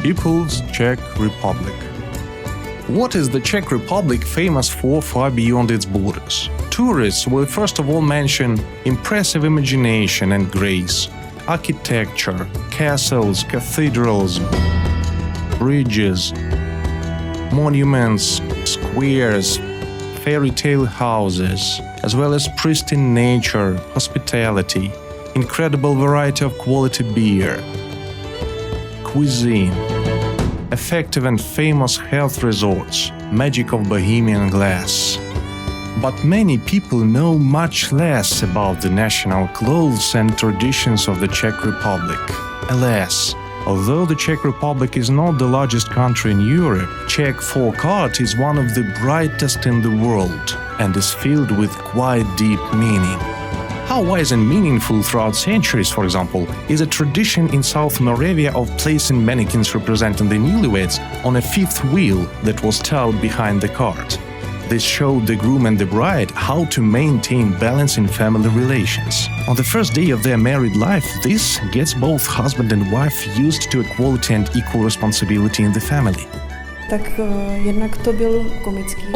People's Czech Republic. What is the Czech Republic famous for far beyond its borders? Tourists will first of all mention impressive imagination and grace, architecture, castles, cathedrals, bridges, monuments, squares, fairy tale houses, as well as pristine nature, hospitality, incredible variety of quality beer, cuisine, effective and famous health resorts, magic of Bohemian glass. But many people know much less about the national clothes and traditions of the Czech Republic. Alas, although the Czech Republic is not the largest country in Europe, Czech folk art is one of the brightest in the world and is filled with quite deep meaning. How wise and meaningful throughout centuries, for example, is a tradition in South Moravia of placing mannequins representing the newlyweds on a fifth wheel that was towed behind the cart. This showed the groom and the bride how to maintain balance in family relations. On the first day of their married life, this gets both husband and wife used to equality and equal responsibility in the family. On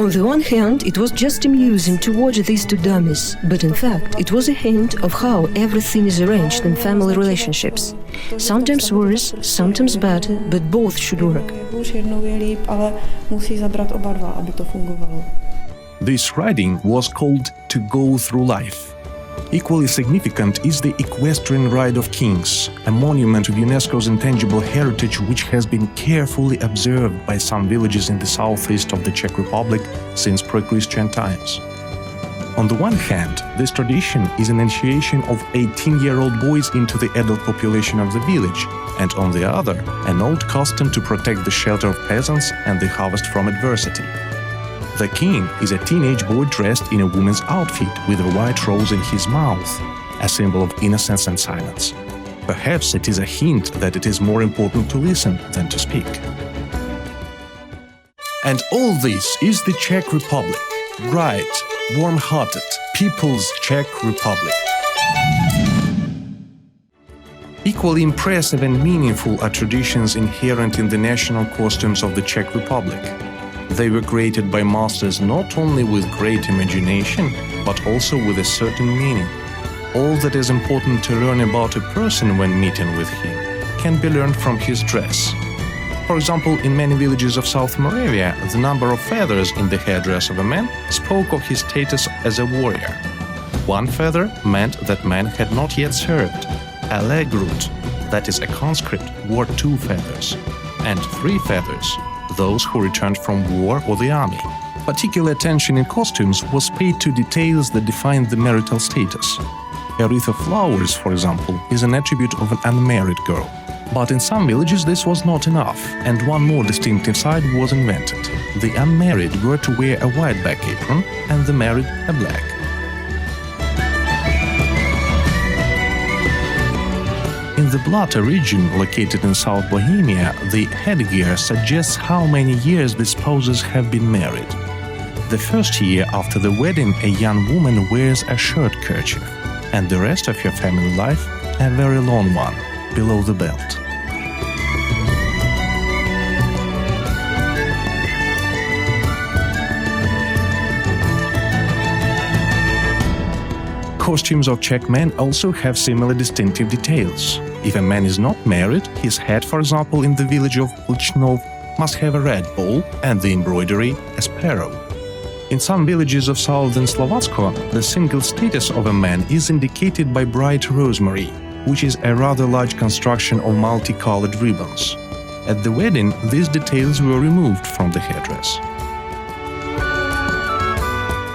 the one hand, it was just amusing to watch these two dummies, but in fact, it was a hint of how everything is arranged in family relationships. Sometimes worse, sometimes better, but both should work. This riding was called "to go through life." Equally significant is the Equestrian Ride of Kings, a monument of UNESCO's intangible heritage which has been carefully observed by some villages in the southeast of the Czech Republic since pre-Christian times. On the one hand, this tradition is an initiation of 18-year-old boys into the adult population of the village, and on the other, an old custom to protect the shelter of peasants and the harvest from adversity. The king is a teenage boy dressed in a woman's outfit with a white rose in his mouth, a symbol of innocence and silence. Perhaps it is a hint that it is more important to listen than to speak. And all this is the Czech Republic. Bright, warm-hearted, People's Czech Republic. Equally impressive and meaningful are traditions inherent in the national costumes of the Czech Republic. They were created by masters not only with great imagination, but also with a certain meaning. All that is important to learn about a person when meeting with him can be learned from his dress. For example, in many villages of South Moravia, the number of feathers in the headdress of a man spoke of his status as a warrior. One feather meant that man had not yet served. A legrut, that is a conscript, wore 2 feathers, and 3 feathers, those who returned from war or the army. Particular attention in costumes was paid to details that defined the marital status. A wreath of flowers, for example, is an attribute of an unmarried girl. But in some villages this was not enough, and one more distinctive side was invented. The unmarried were to wear a white back apron, and the married a black. In the Blata region, located in South Bohemia, the headgear suggests how many years the spouses have been married. The first year after the wedding, a young woman wears a shirt kerchief, and the rest of her family life a very long one, below the belt. Costumes of Czech men also have similar distinctive details. If a man is not married, his hat, for example, in the village of Lchnov, must have a red ball and the embroidery a sparrow. In some villages of southern Slovakia, the single status of a man is indicated by bright rosemary, which is a rather large construction of multicolored ribbons. At the wedding, these details were removed from the headdress.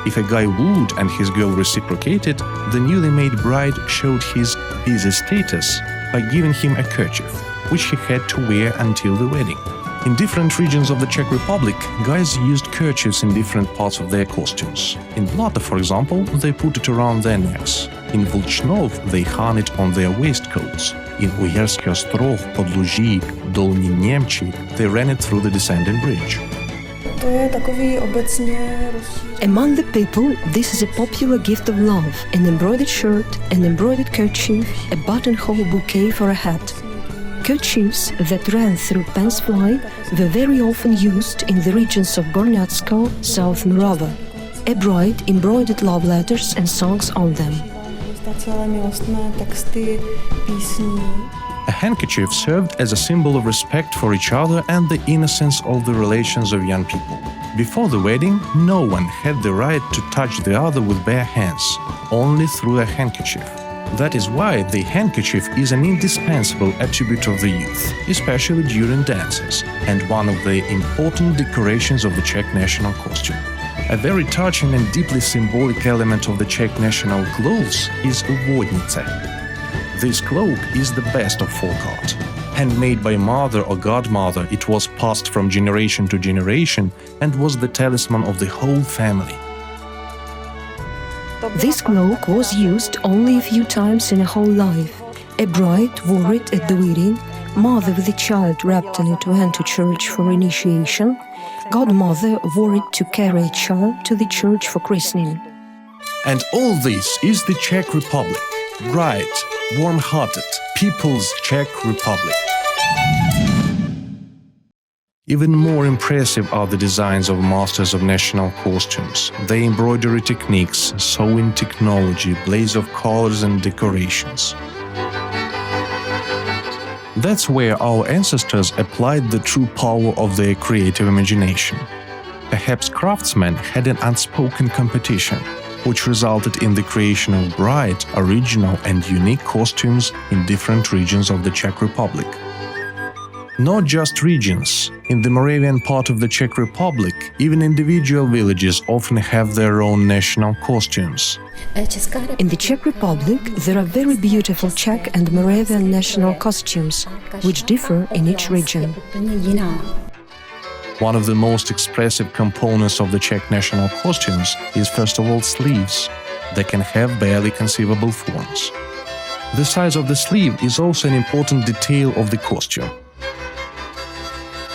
If a guy wooed and his girl reciprocated, the newly made bride showed his busy status by giving him a kerchief, which he had to wear until the wedding. In different regions of the Czech Republic, guys used kerchiefs in different parts of their costumes. In Blata, for example, they put it around their necks. In Lchnov, they hung it on their waistcoats. In Uherský Ostroh, Podlužík, Dolní Němči, they ran it through the descending bridge. Among the people, this is a popular gift of love: an embroidered shirt, an embroidered kerchief, a buttonhole bouquet for a hat. Kerchiefs that ran through pants fly were very often used in the regions of Bornatsko, South Morava. A bride embroidered love letters and songs on them. A handkerchief served as a symbol of respect for each other and the innocence of the relations of young people. Before the wedding, no one had the right to touch the other with bare hands, only through a handkerchief. That is why the handkerchief is an indispensable attribute of the youth, especially during dances, and one of the important decorations of the Czech national costume. A very touching and deeply symbolic element of the Czech national clothes is vodnice. This cloak is the best of folk art. Handmade by mother or godmother, it was passed from generation to generation and was the talisman of the whole family. This cloak was used only a few times in a whole life. A bride wore it at the wedding, mother with a child wrapped in it went to church for initiation, godmother wore it to carry a child to the church for christening. And all this is the Czech Republic, bright, warm-hearted, People's Czech Republic. Even more impressive are the designs of masters of national costumes, their embroidery techniques, sewing technology, blaze of colors and decorations. That's where our ancestors applied the true power of their creative imagination. Perhaps craftsmen had an unspoken competition, which resulted in the creation of bright, original and unique costumes in different regions of the Czech Republic. Not just regions. In the Moravian part of the Czech Republic, even individual villages often have their own national costumes. In the Czech Republic, there are very beautiful Czech and Moravian national costumes, which differ in each region. One of the most expressive components of the Czech national costumes is first of all sleeves. They can have barely conceivable forms. The size of the sleeve is also an important detail of the costume.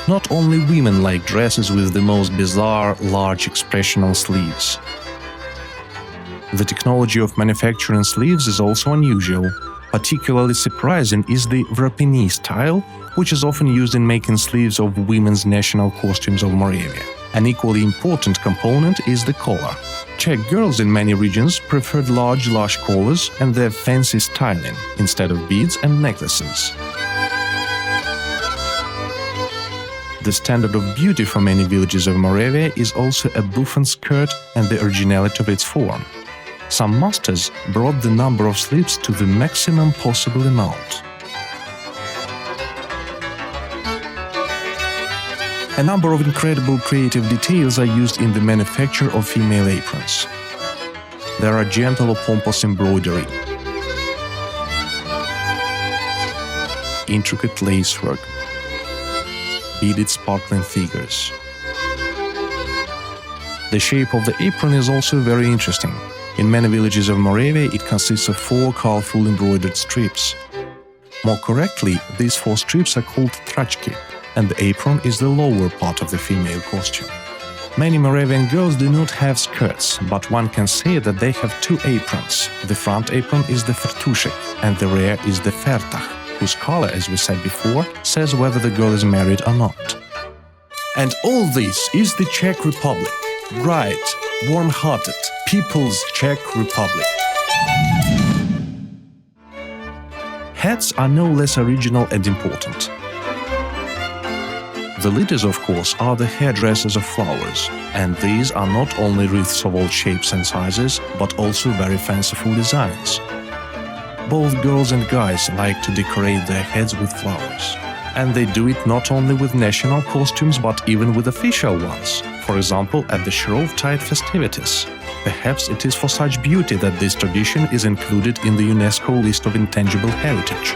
Not only women like dresses with the most bizarre, large expressional sleeves. The technology of manufacturing sleeves is also unusual. Particularly surprising is the Vrapení style, which is often used in making sleeves of women's national costumes of Moravia. An equally important component is the collar. Czech girls in many regions preferred large, lush collars and their fancy styling, instead of beads and necklaces. The standard of beauty for many villages of Moravia is also a bouffant skirt and the originality of its form. Some masters brought the number of sleeves to the maximum possible amount. A number of incredible creative details are used in the manufacture of female aprons. There are gentle or pompous embroidery, intricate lacework, beaded sparkling figures. The shape of the apron is also very interesting. In many villages of Moravia, it consists of 4 colorful embroidered strips. More correctly, these 4 strips are called trachky, and the apron is the lower part of the female costume. Many Moravian girls do not have skirts, but one can say that they have 2 aprons. The front apron is the fertušek, and the rear is the fertach, whose color, as we said before, says whether the girl is married or not. And all this is the Czech Republic, bright, warm-hearted, People's Czech Republic. Hats are no less original and important. The leaders, of course, are the hairdressers of flowers, and these are not only wreaths of all shapes and sizes, but also very fanciful designs. Both girls and guys like to decorate their heads with flowers. And they do it not only with national costumes, but even with official ones. For example, at the Shrovetide festivities. Perhaps it is for such beauty that this tradition is included in the UNESCO list of intangible heritage.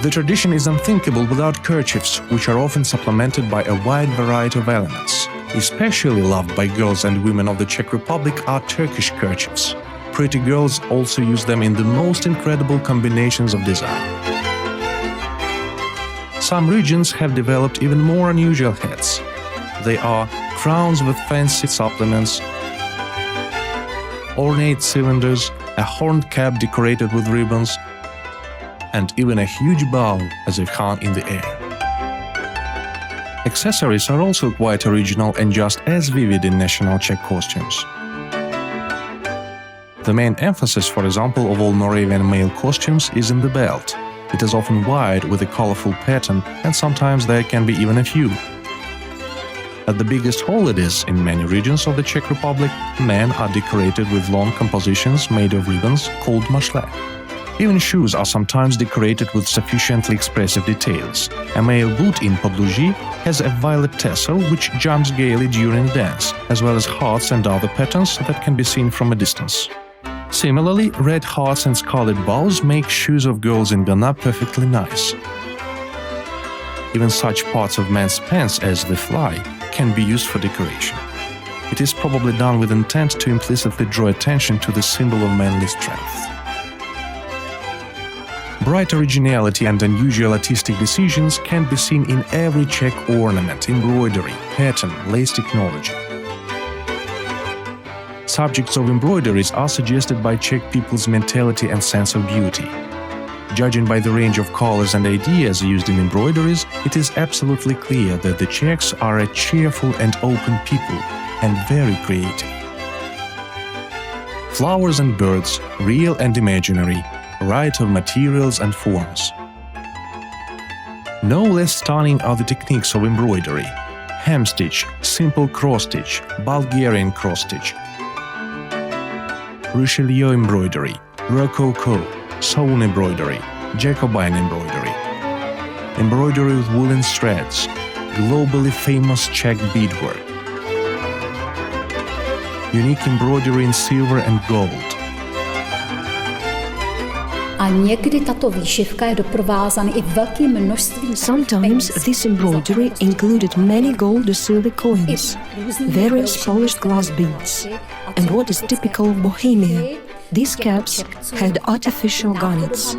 The tradition is unthinkable without kerchiefs, which are often supplemented by a wide variety of elements. Especially loved by girls and women of the Czech Republic are Turkish kerchiefs. Pretty girls also use them in the most incredible combinations of design. Some regions have developed even more unusual hats. They are crowns with fancy supplements, ornate cylinders, a horned cap decorated with ribbons, and even a huge bow as if hung in the air. Accessories are also quite original and just as vivid in national Czech costumes. The main emphasis, for example, of all Moravian male costumes is in the belt. It is often wide with a colorful pattern, and sometimes there can be even a few. At the biggest holidays in many regions of the Czech Republic, men are decorated with long compositions made of ribbons called mašle. Even shoes are sometimes decorated with sufficiently expressive details. A male boot in podluží has a violet tassel which jumps gaily during a dance, as well as hearts and other patterns that can be seen from a distance. Similarly, red hearts and scarlet bows make shoes of girls in Ghana perfectly nice. Even such parts of men's pants as the fly can be used for decoration. It is probably done with intent to implicitly draw attention to the symbol of manly strength. Bright originality and unusual artistic decisions can be seen in every Czech ornament, embroidery, pattern, lace technology. Subjects of embroideries are suggested by Czech people's mentality and sense of beauty. Judging by the range of colors and ideas used in embroideries, it is absolutely clear that the Czechs are a cheerful and open people, and very creative. Flowers and birds, real and imaginary, variety of materials and forms. No less stunning are the techniques of embroidery: hem-stitch, simple cross-stitch, Bulgarian cross-stitch, Richelieu embroidery, Rococo, sewn embroidery, Jacobine embroidery, embroidery with woolen threads, globally famous Czech beadwork, unique embroidery in silver and gold. A někdy tato výšivka je doprovázána i velkým množstvím. Sometimes this embroidery included many gold or silver coins, various polished glass beads, and what is typical of Bohemia, these caps had artificial gunnets.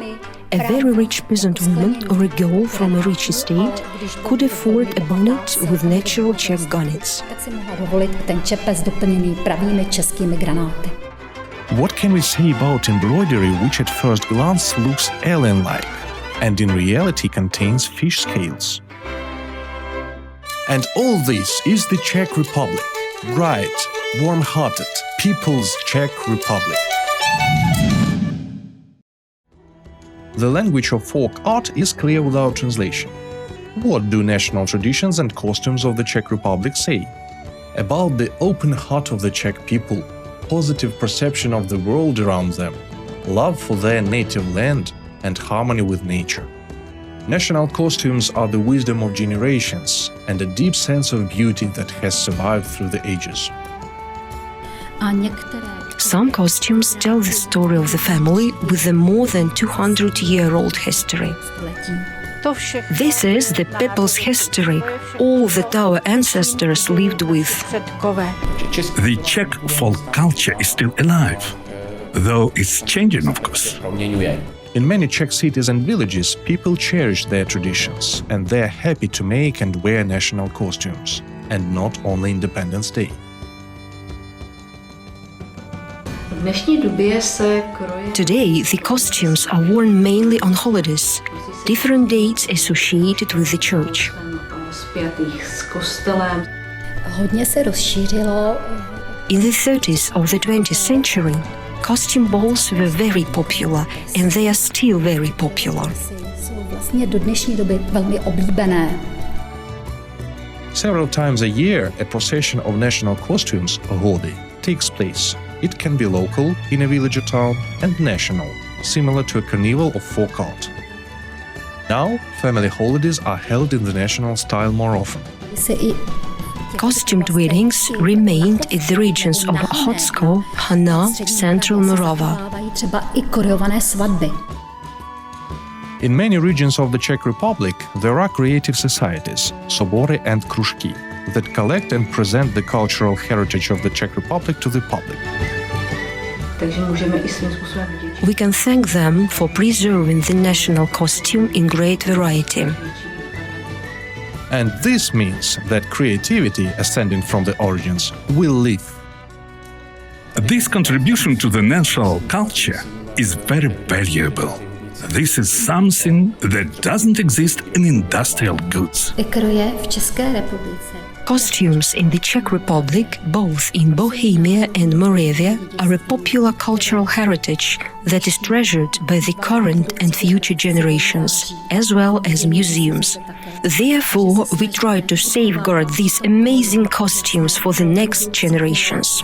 A very rich peasant woman or a girl from a rich estate could afford a bonnet with natural Czech gunnets. Tak si mohla dovolit ten čepec doplněný pravými českými granáty. What can we say about embroidery which at first glance looks alien-like and in reality contains fish scales? And all this is the Czech Republic, bright, warm-hearted, People's Czech Republic. The language of folk art is clear without translation. What do national traditions and costumes of the Czech Republic say? About the open heart of the Czech people, positive perception of the world around them, love for their native land, and harmony with nature. National costumes are the wisdom of generations and a deep sense of beauty that has survived through the ages. Some costumes tell the story of the family with a more than 200-year-old history. This is the people's history, all that our ancestors lived with. The Czech folk culture is still alive, though it's changing, of course. In many Czech cities and villages, people cherish their traditions, and they're happy to make and wear national costumes, and not only Independence Day. Today, the costumes are worn mainly on holidays, different dates associated with the church. Hodně se rozšířilo. In the 30s of the 20th century, costume balls were very popular, and they are still very popular. Jsou vlastně do dnešní doby velmi oblíbené. Several times a year, a procession of national costumes, hody, takes place. It can be local, in a village or town, and national, similar to a carnival of folk art. Now, family holidays are held in the national style more often. Costumed weddings remained in the regions of Ochotsko, Hana, Central Morava. In many regions of the Czech Republic, there are creative societies, sobory and kružky, that collect and present the cultural heritage of the Czech Republic to the public. We can thank them for preserving the national costume in great variety. And this means that creativity, ascending from the origins, will live. This contribution to the national culture is very valuable. This is something that doesn't exist in industrial goods. Kroje v České republice. Costumes in the Czech Republic, both in Bohemia and Moravia, are a popular cultural heritage that is treasured by the current and future generations, as well as museums. Therefore, we try to safeguard these amazing costumes for the next generations.